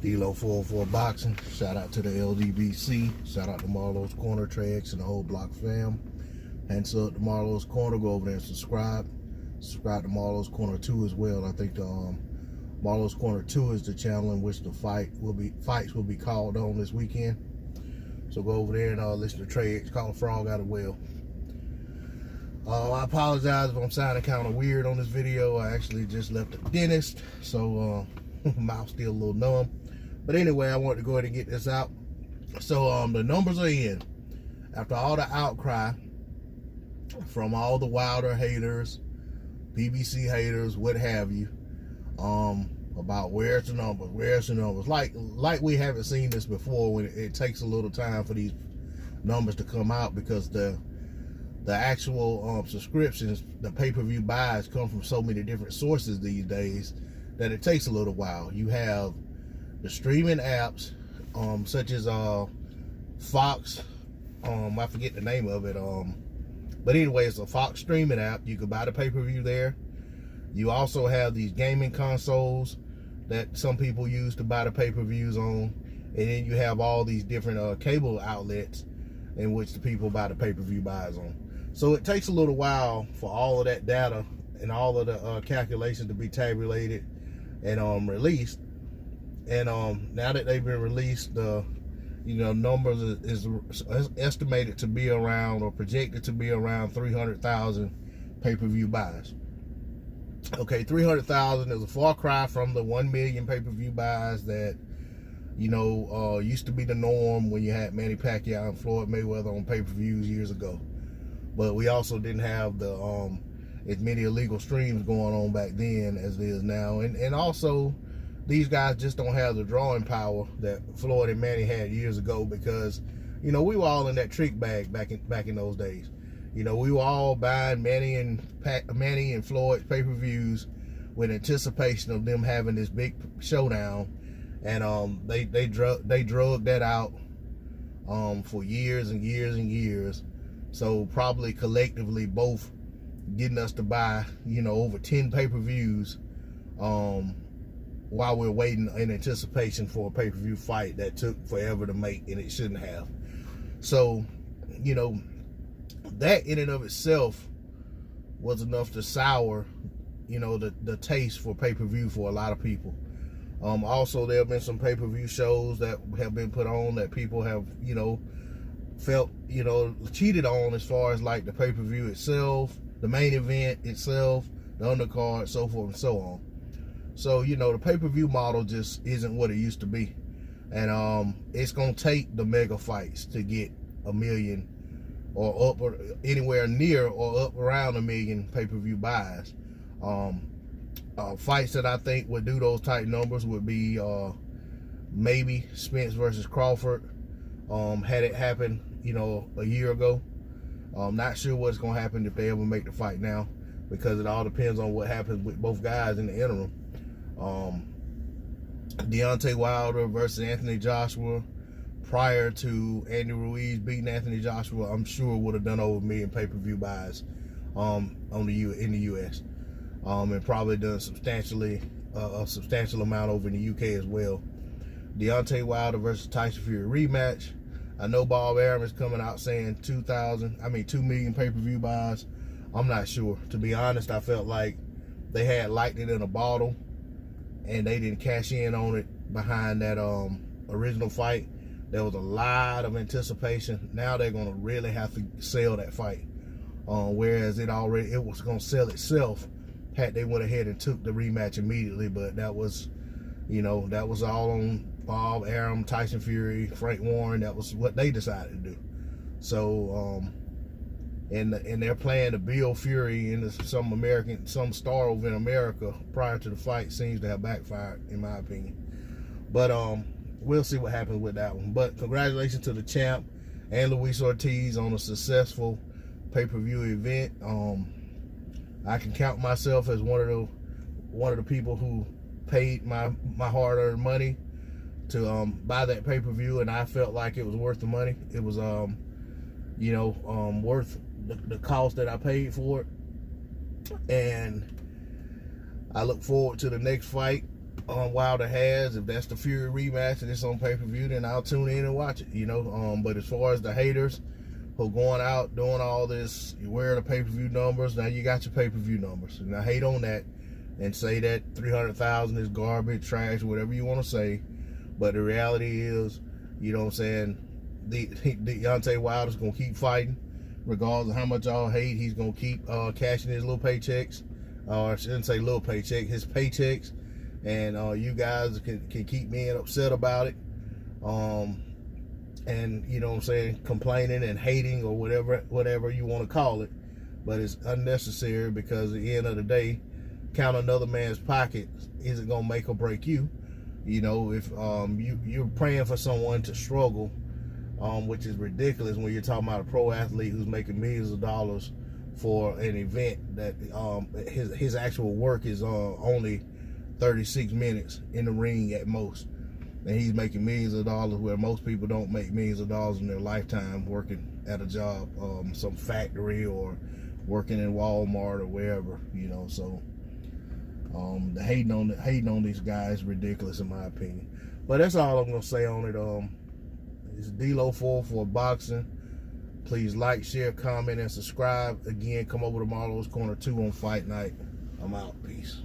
D-Lo 404 Boxing. Shout out to the LDBC. Shout out to Marlo's Corner, Trex, and the whole block fam. Hands up to Marlo's Corner. Go over there and subscribe. Subscribe to Marlo's Corner 2 as well. I think the Marlo's Corner 2 is the channel in which the fights will be called on this weekend. So go over there and listen to Trex call a frog out of well. I apologize if I'm sounding kind of weird on this video. I actually just left the dentist, so mouth's still a little numb. But anyway, I wanted to go ahead and get this out. So the numbers are in. After all the outcry from all the Wilder haters, PBC haters, what have you, about where's the numbers, like we haven't seen this before, when it takes a little time for these numbers to come out, because the actual subscriptions, the pay-per-view buys come from so many different sources these days that it takes a little while. You have the streaming apps, such as Fox, I forget the name of it, but anyway, it's a Fox streaming app. You can buy the pay-per-view there. You also have these gaming consoles that some people use to buy the pay-per-views on, and then you have all these different cable outlets in which the people buy the pay-per-view buys on. So it takes a little while for all of that data and all of the calculations to be tabulated and released. And now that they've been released, the numbers is estimated to be around, or projected to be around, 300,000 pay-per-view buys. Okay, 300,000 is a far cry from the 1 million pay-per-view buys that used to be the norm when you had Manny Pacquiao and Floyd Mayweather on pay-per-views years ago. But we also didn't have the as many illegal streams going on back then as it is now, and also these guys just don't have the drawing power that Floyd and Manny had years ago, because we were all in that trick bag back in those days. We were all buying Manny and Floyd pay-per-views with anticipation of them having this big showdown, and they drugged that out for years and years and years. So probably collectively both getting us to buy over 10 pay-per-views while we're waiting in anticipation for a pay-per-view fight that took forever to make, and it shouldn't have. So that in and of itself was enough to sour the taste for pay-per-view for a lot of people. Also, there have been some pay-per-view shows that have been put on that people have felt cheated on, as far as like the pay-per-view itself, the main event itself, the undercard, so forth and so on. So the pay-per-view model just isn't what it used to be, and it's gonna take the mega fights to get 1 million or up, or anywhere near or up around 1 million pay-per-view buys. Fights that I think would do those type numbers would be maybe Spence versus Crawford, had it happen a year ago. I'm not sure what's gonna happen if they ever make the fight now, because it all depends on what happens with both guys in the interim. Deontay Wilder versus Anthony Joshua, prior to Andy Ruiz beating Anthony Joshua, I'm sure would have done over 1 million pay-per-view buys in the US, and probably done a substantial amount over in the UK as well. Deontay Wilder versus Tyson Fury rematch. I know Bob Arum is coming out saying 2 million pay-per-view buys. I'm not sure. To be honest, I felt like they had lightning in a bottle and they didn't cash in on it behind that original fight. There was a lot of anticipation. Now they're going to really have to sell that fight. Whereas it was going to sell itself had they went ahead and took the rematch immediately. But that was, that was all on Bob Arum, Tyson Fury, Frank Warren. That was what they decided to do. So, and they're planning to build Fury into some star over in America prior to the fight seems to have backfired, in my opinion. But we'll see what happens with that one. But congratulations to the champ and Luis Ortiz on a successful pay-per-view event. I can count myself as one of the people who paid my hard-earned money to buy that pay-per-view, and I felt like it was worth the money. It was worth the cost that I paid for it, and I look forward to the next fight Wilder has. If that's the Fury rematch and it's on pay-per-view, then I'll tune in and watch it, you know. But as far as the haters who going out doing all this, you wear the pay-per-view numbers, now you got your pay-per-view numbers. And I hate on that and say that 300,000 is garbage, trash, whatever you want to say. But the reality is, you know what I'm saying, Deontay Wilder's going to keep fighting. Regardless of how much y'all hate, he's going to keep cashing his little paychecks. Or I shouldn't say little paycheck, his paychecks. And you guys can keep being upset about it. And, you know what I'm saying, complaining and hating or whatever you want to call it. But it's unnecessary because at the end of the day, count another man's pocket isn't going to make or break you. You know, if you're praying for someone to struggle, which is ridiculous when you're talking about a pro athlete who's making millions of dollars for an event that his actual work is only 36 minutes in the ring at most. And he's making millions of dollars where most people don't make millions of dollars in their lifetime working at a job, some factory or working in Walmart or wherever, you know. So the hating on these guys is ridiculous in my opinion. But that's all I'm gonna say on it. It's D-Lo4 Boxing. Please like, share, comment, and subscribe. Again, come over to Marlo's Corner 2 on Fight Night. I'm out. Peace.